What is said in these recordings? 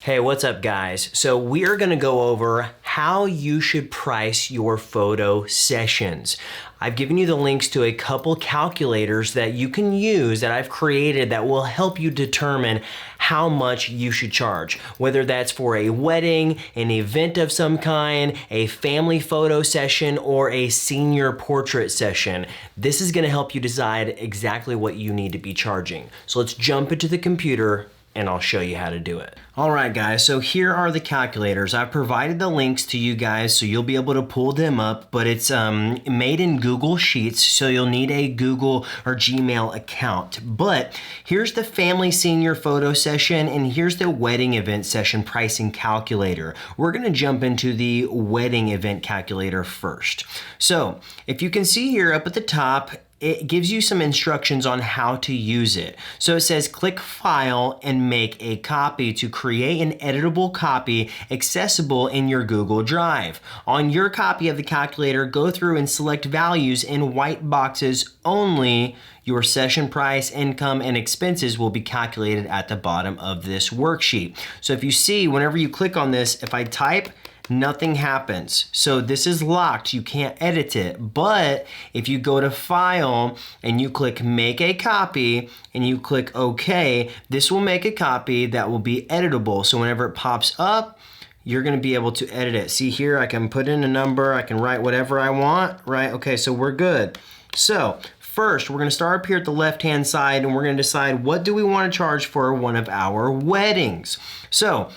Hey, what's up guys? So we are gonna go over how you should price your photo sessions. I've given you the links to a couple calculators that you can use that I've created that will help you determine how much you should charge. Whether that's for a wedding, an event of some kind, a family photo session, or a senior portrait session. This is gonna help you decide exactly what you need to be charging. So let's jump into the computer and I'll show you how to do it. All right guys, so here are the calculators. I've provided the links to you guys so you'll be able to pull them up, but it's made in Google Sheets, so you'll need a Google or Gmail account. But here's the family senior photo session and here's the wedding event session pricing calculator. We're gonna jump into the wedding event calculator first. So if you can see here up at the top, it gives you some instructions on how to use it. So it says click File and make a copy to create an editable copy accessible in your Google Drive. On your copy of the calculator, go through and select values in white boxes only. Your session price, income, and expenses will be calculated at the bottom of this worksheet. So if you see, whenever you click on this, if I type, nothing happens. So this is locked, you can't edit it. But if you go to File and you click Make a Copy and you click OK, this will make a copy that will be editable. So whenever it pops up, you're gonna be able to edit it. See here, I can put in a number, I can write whatever I want, right? Okay, so we're good. So first, we're gonna start up here at the left-hand side and we're gonna decide what do we wanna charge for one of our weddings. So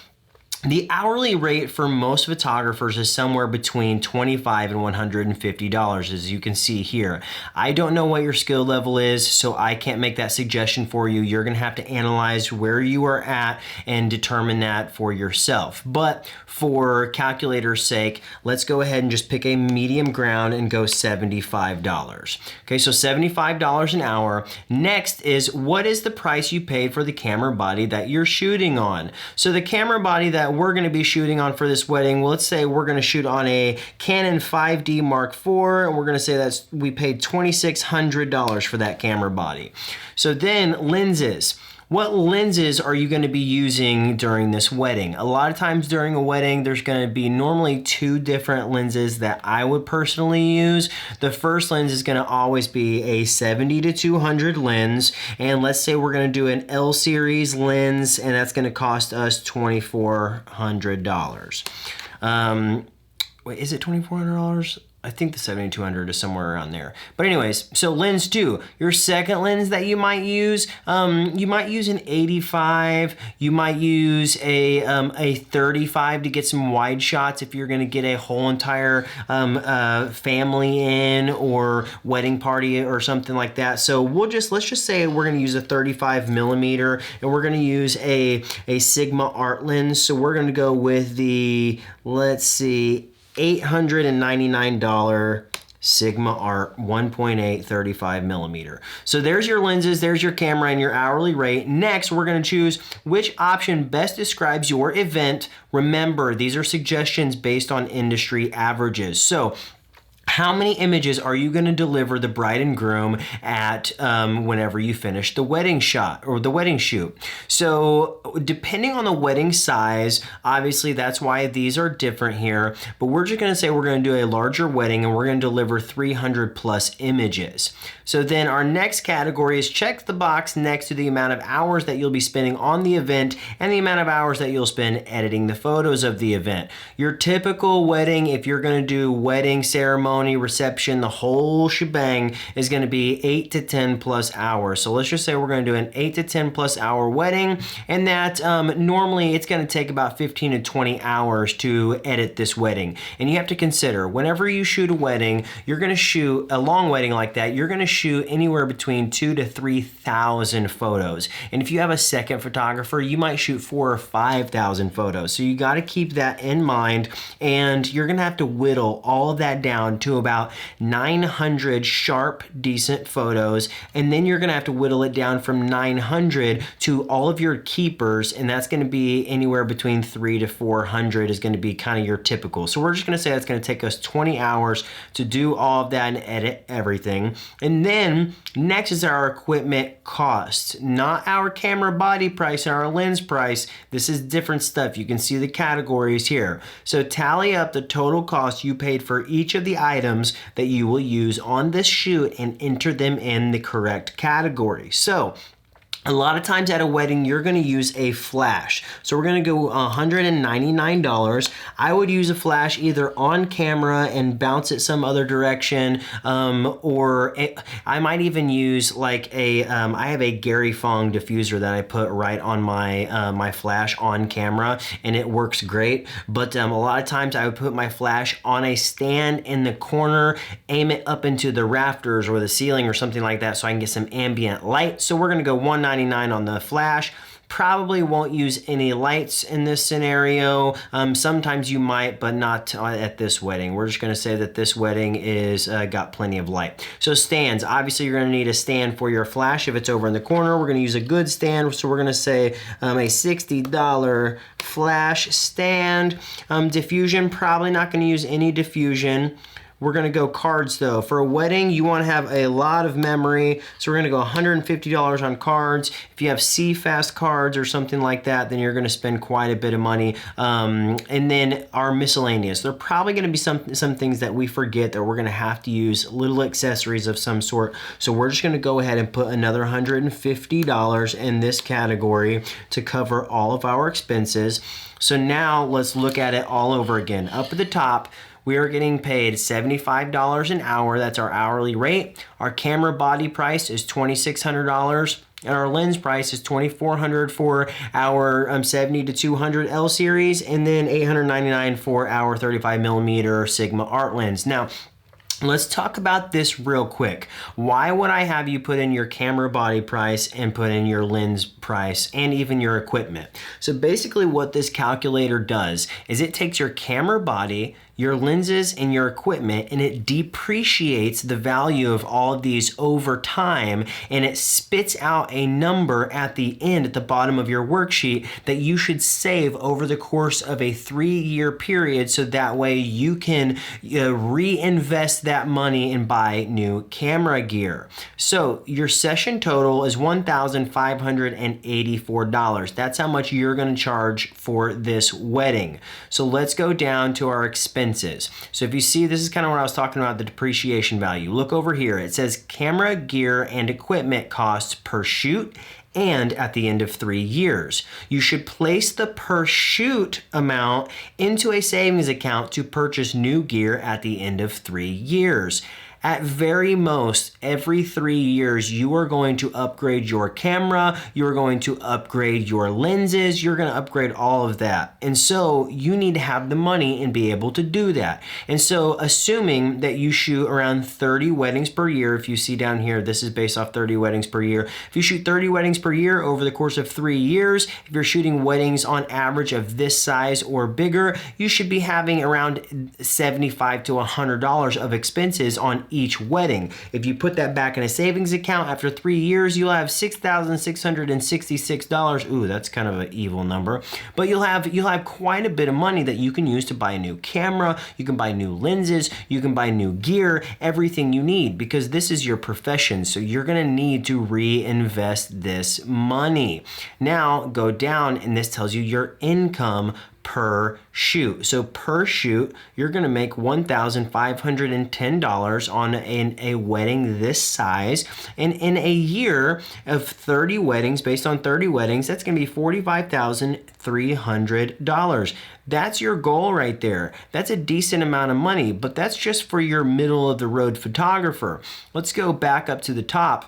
the hourly rate for most photographers is somewhere between $25 and $150, as you can see here. I don't know what your skill level is, so I can't make that suggestion for you. You're gonna have to analyze where you are at and determine that for yourself. But for calculator's sake, let's go ahead and just pick a medium ground and go $75. Okay, so $75 an hour. Next is, what is the price you paid for the camera body that you're shooting on? So the camera body that we're going to be shooting on for this wedding, well, let's say we're going to shoot on a Canon 5D Mark IV, and we're going to say we paid $2,600 for that camera body. So then lenses. What lenses are you going to be using during this wedding? A lot of times during a wedding, there's going to be normally two different lenses that I would personally use. The first lens is going to always be a 70-200 lens. And let's say we're going to do an L series lens, and that's going to cost us $2,400. Wait, is it $2,400? I think the 70-200 is somewhere around there. But anyways, so lens 2, your second lens that you might use an 85, you might use a 35 to get some wide shots if you're gonna get a whole entire family in or wedding party or something like that. So let's just say we're gonna use a 35 millimeter and we're gonna use a Sigma art lens. So we're gonna go with the, let's see, $899 Sigma Art 1.8 35 millimeter. So there's your lenses, there's your camera, and your hourly rate. Next, we're going to choose which option best describes your event. Remember, these are suggestions based on industry averages. So how many images are you going to deliver the bride and groom at whenever you finish the wedding shot or the wedding shoot? So depending on the wedding size, obviously that's why these are different here, but we're just going to say we're going to do a larger wedding and we're going to deliver 300 plus images. So then our next category is check the box next to the amount of hours that you'll be spending on the event and the amount of hours that you'll spend editing the photos of the event. Your typical wedding, if you're going to do wedding ceremony, reception, the whole shebang, is going to be 8 to 10 plus hours. So let's just say we're going to do an 8 to 10 plus hour wedding, and that normally it's going to take about 15 to 20 hours to edit this wedding. And you have to consider, whenever you shoot a wedding, you're going to shoot a long wedding like that, you're going to shoot anywhere between 2,000 to 3,000 photos. And if you have a second photographer, you might shoot 4,000 or 5,000 photos. So you got to keep that in mind, and you're going to have to whittle all of that down to to about 900 sharp, decent photos. And then you're gonna have to whittle it down from 900 to all of your keepers. And that's gonna be anywhere between 300 to 400 is gonna be kind of your typical. So we're just gonna say that's gonna take us 20 hours to do all of that and edit everything. And then next is our equipment costs, not our camera body price and our lens price. This is different stuff. You can see the categories here. So tally up the total cost you paid for each of the items that you will use on this shoot and enter them in the correct category. So a lot of times at a wedding, you're gonna use a flash. So we're gonna go $199. I would use a flash either on camera and bounce it some other direction, I might even use like I have a Gary Fong diffuser that I put right on my flash on camera, and it works great. But a lot of times I would put my flash on a stand in the corner, aim it up into the rafters or the ceiling or something like that so I can get some ambient light. So we're gonna go $199 on the flash. Probably won't use any lights in this scenario. Sometimes you might, but not at this wedding. We're just gonna say that this wedding is got plenty of light. So stands, obviously you're gonna need a stand for your flash. If it's over in the corner, we're gonna use a good stand. So we're gonna say a $60 flash stand. Diffusion, probably not gonna use any diffusion. We're gonna go cards though. For a wedding, you wanna have a lot of memory, so we're gonna go $150 on cards. If you have CFast cards or something like that, then you're gonna spend quite a bit of money. And then our miscellaneous. There are probably gonna be some things that we forget that we're gonna have to use, little accessories of some sort. So we're just gonna go ahead and put another $150 in this category to cover all of our expenses. So now let's look at it all over again. Up at the top, we are getting paid $75 an hour. That's our hourly rate. Our camera body price is $2,600. And our lens price is $2,400 for our 70 to 200 L series, and then $899 for our 35mm Sigma art lens. Now, let's talk about this real quick. Why would I have you put in your camera body price and put in your lens price and even your equipment? So basically what this calculator does is it takes your camera body, your lenses, and your equipment, and it depreciates the value of all of these over time, and it spits out a number at the end, at the bottom of your worksheet, that you should save over the course of a 3-year period, so that way you can reinvest that money and buy new camera gear. So your session total is $1,584. That's how much you're gonna charge for this wedding. So let's go down to our expenses. So if you see, this is kind of what I was talking about, the depreciation value. Look over here. It says camera gear and equipment costs per shoot and at the end of 3 years. You should place the per shoot amount into a savings account to purchase new gear at the end of 3 years. At very most, every 3 years, you are going to upgrade your camera, you're going to upgrade your lenses, you're gonna upgrade all of that. And so you need to have the money and be able to do that. And so assuming that you shoot around 30 weddings per year, if you see down here, this is based off 30 weddings per year. If you shoot 30 weddings per year over the course of 3 years, if you're shooting weddings on average of this size or bigger, you should be having around $75 to $100 of expenses on each wedding. If you put that back in a savings account after 3 years, you'll have $6,666. Ooh, that's kind of an evil number. But you'll have quite a bit of money that you can use to buy a new camera, you can buy new lenses, you can buy new gear, everything you need, because this is your profession. So you're gonna need to reinvest this money. Now go down, and this tells you your income per shoot. So per shoot, you're gonna make $1,510 on a wedding this size. And in a year of 30 weddings, based on 30 weddings, that's gonna be $45,300. That's your goal right there. That's a decent amount of money, but that's just for your middle of the road photographer. Let's go back up to the top.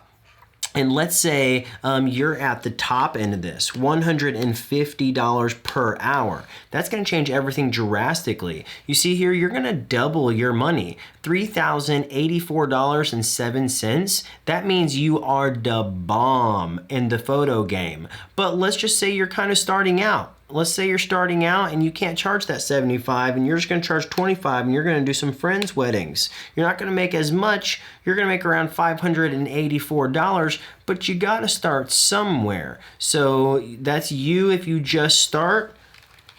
And let's say you're at the top end of this, $150 per hour. That's gonna change everything drastically. You see here, you're gonna double your money, $3,084.07. That means you are the bomb in the photo game. But let's just say you're kind of starting out. let's say you're starting out and you can't charge that 75 and you're just going to charge 25 and you're going to do some friends' weddings. You're not going to make as much. You're going to make around $584, but you got to start somewhere. So that's you if you just start.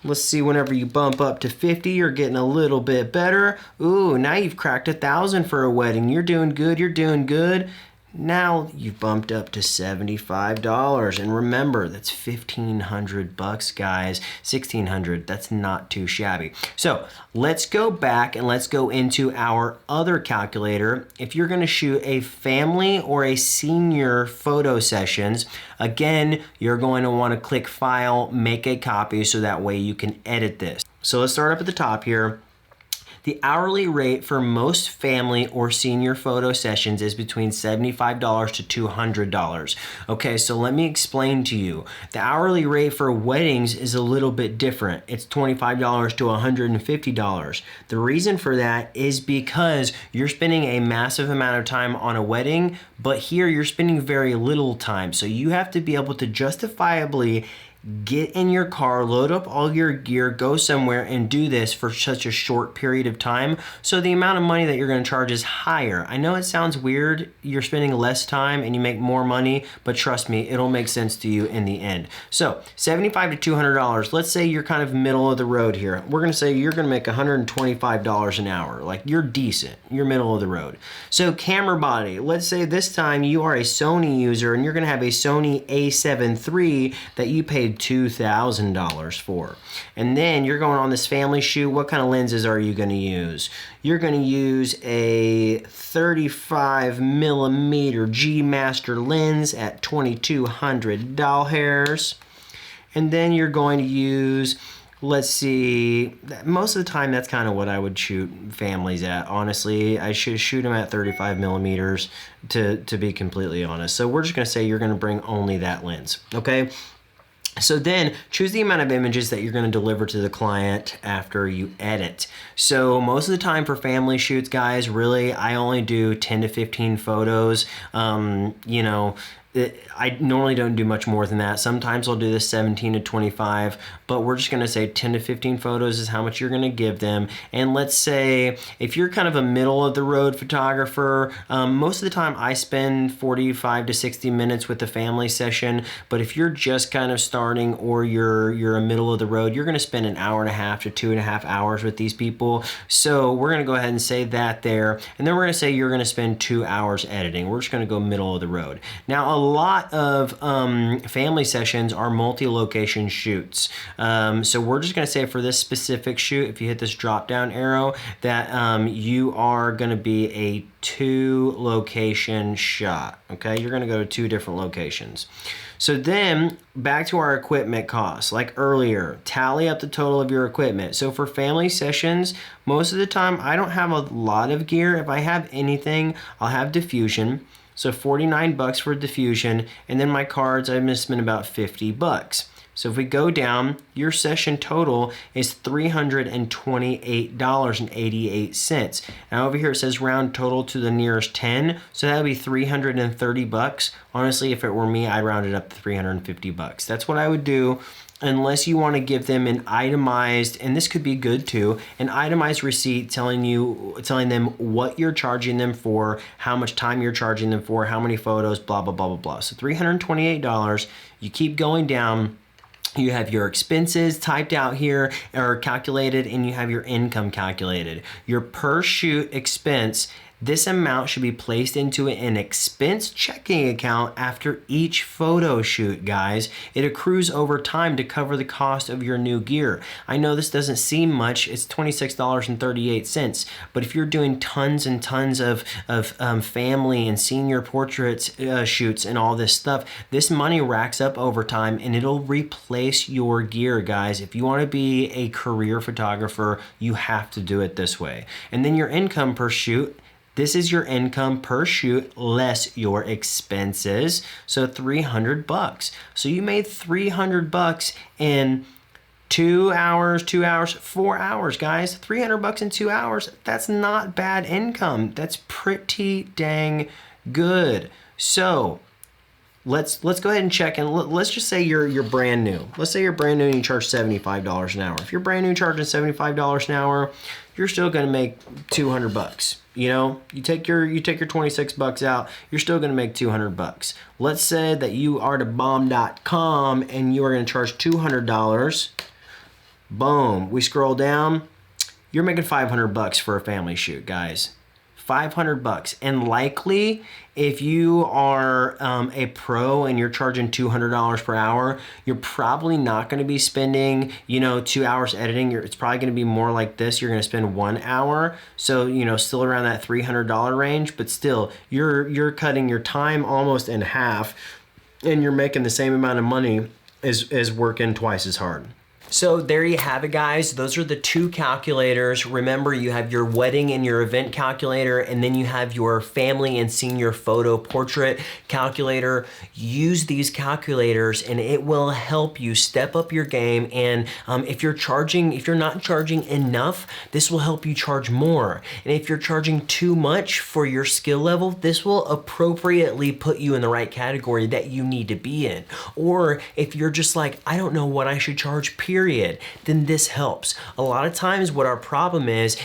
Let's see, whenever you bump up to 50, you're getting a little bit better. Ooh, now you've cracked 1,000 for a wedding. You're doing good, you're doing good. Now you've bumped up to $75. And remember, that's $1,500, guys. $1,600, that's not too shabby. So let's go back and let's go into our other calculator. If you're gonna shoot a family or a senior photo sessions, again, you're going to wanna click File, Make a Copy, so that way you can edit this. So let's start up at the top here. The hourly rate for most family or senior photo sessions is between $75 to $200. Okay, so let me explain to you. The hourly rate for weddings is a little bit different. It's $25 to $150. The reason for that is because you're spending a massive amount of time on a wedding, but here you're spending very little time. So you have to be able to justifiably get in your car, load up all your gear, go somewhere and do this for such a short period of time. So the amount of money that you're going to charge is higher. I know it sounds weird. You're spending less time and you make more money, but trust me, it'll make sense to you in the end. So $75 to $200. Let's say you're kind of middle of the road here. We're going to say you're going to make $125 an hour. Like, you're decent. You're middle of the road. So camera body. Let's say this time you are a Sony user and you're going to have a Sony a7 III that you paid $2,000 for. And then you're going on this family shoot. What kind of lenses are you going to use? You're going to use a 35 millimeter G Master lens at 2200 doll hairs. And then you're going to use, let's see, most of the time that's kind of what I would shoot families at. Honestly, I should shoot them at 35 millimeters to be completely honest. So we're just going to say you're going to bring only that lens, okay? So then choose the amount of images that you're going to deliver to the client after you edit. So most of the time for family shoots, guys, really, I only do 10 to 15 photos. You know, I normally don't do much more than that. Sometimes I'll do this 17 to 25, but we're just gonna say 10 to 15 photos is how much you're gonna give them. And let's say if you're kind of a middle of the road photographer, most of the time I spend 45 to 60 minutes with the family session, but if you're just kind of starting or you're a middle of the road, you're gonna spend an hour and a half to 2.5 hours with these people. So we're gonna go ahead and say that there, and then we're gonna say you're gonna spend 2 hours editing. We're just gonna go middle of the road. Now, a lot of family sessions are multi-location shoots. So we're just going to say for this specific shoot, if you hit this drop down arrow, that you are going to be a 2-location shot. Okay, you're going to go to 2 different locations. So then back to our equipment costs, like earlier, tally up the total of your equipment. So for family sessions, most of the time I don't have a lot of gear. If I have anything, I'll have diffusion. So $49 for diffusion, and then my cards, I'm gonna spend about $50. So if we go down, your session total is $328.88. Now over here it says round total to the nearest 10, so that would be $330. Honestly, if it were me, I'd round it up to $350. That's what I would do. Unless you want to give them an itemized, and this could be good too, an itemized receipt telling them what you're charging them for, how much time you're charging them for, how many photos, blah, blah, blah, blah, blah. So $328, you keep going down. You have your expenses typed out here or calculated, and you have your income calculated. Your per shoot expense, this amount should be placed into an expense checking account after each photo shoot, guys. It accrues over time to cover the cost of your new gear. I know this doesn't seem much. It's $26.38. But if you're doing tons and tons of family and senior portraits shoots and all this stuff, this money racks up over time and it'll replace your gear, guys. If you want to be a career photographer, you have to do it this way. And then your income per shoot, this is your income per shoot less your expenses. So $300. So you made $300 in 2 hours, 4 hours, guys. $300 in 2 hours. That's not bad income. That's pretty dang good. So let's go ahead and check, and let's just say you're brand new. Let's say you're brand new and you charge $75 an hour. If you're brand new charging $75 an hour, you're still gonna make 200 bucks. You know, you take your 26 bucks out, you're still gonna make 200 bucks. Let's say that you are to bomb.com and you are gonna charge $200. Boom, we scroll down, you're making 500 bucks for a family shoot, guys. 500 bucks. And likely, if you are a pro and you're charging $200 per hour, you're probably not going to be spending, 2 hours editing. It's probably going to be more like this. You're going to spend 1 hour. So, still around that $300 range, but still you're cutting your time almost in half, and you're making the same amount of money as working twice as hard. So there you have it, guys. Those are the two calculators. Remember, you have your wedding and your event calculator, and then you have your family and senior photo portrait calculator. Use these calculators and it will help you step up your game. And if you're not charging enough, this will help you charge more. And if you're charging too much for your skill level, this will appropriately put you in the right category that you need to be in. Or if you're just like, I don't know what I should charge, period, then this helps. A lot of times what our problem is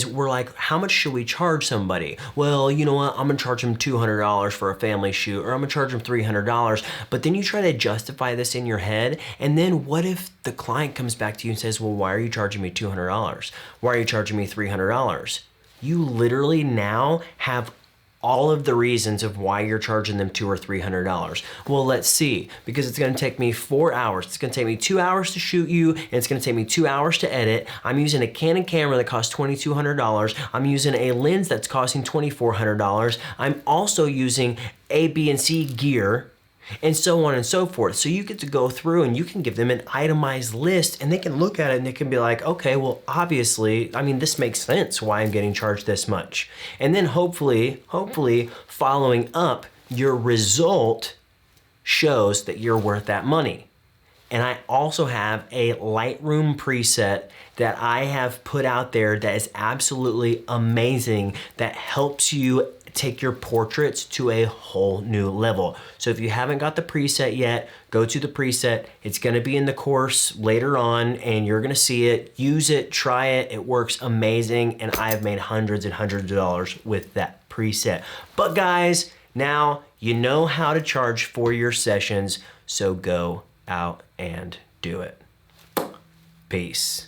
we're like, how much should we charge somebody? Well, you know what? I'm gonna charge them $200 for a family shoot, or I'm gonna charge them $300. But then you try to justify this in your head, and then what if the client comes back to you and says, well, why are you charging me $200? Why are you charging me $300? You literally now have all of the reasons of why you're charging them $200 or $300. Well, let's see, because it's gonna take me 4 hours. It's gonna take me 2 hours to shoot you, and it's gonna take me 2 hours to edit. I'm using a Canon camera that costs $2,200. I'm using a lens that's costing $2,400. I'm also using A, B, and C gear, and so on and so forth. So you get to go through and you can give them an itemized list, and they can look at it and they can be like, okay, well, obviously, this makes sense why I'm getting charged this much. And then hopefully following up, your result shows that you're worth that money. And I also have a Lightroom preset that I have put out there that is absolutely amazing, that helps you take your portraits to a whole new level. So if you haven't got the preset yet, go to the preset. It's gonna be in the course later on, and you're gonna see it, use it, try it. It works amazing, and I have made hundreds and hundreds of dollars with that preset. But guys, now you know how to charge for your sessions, so go out and do it. Peace.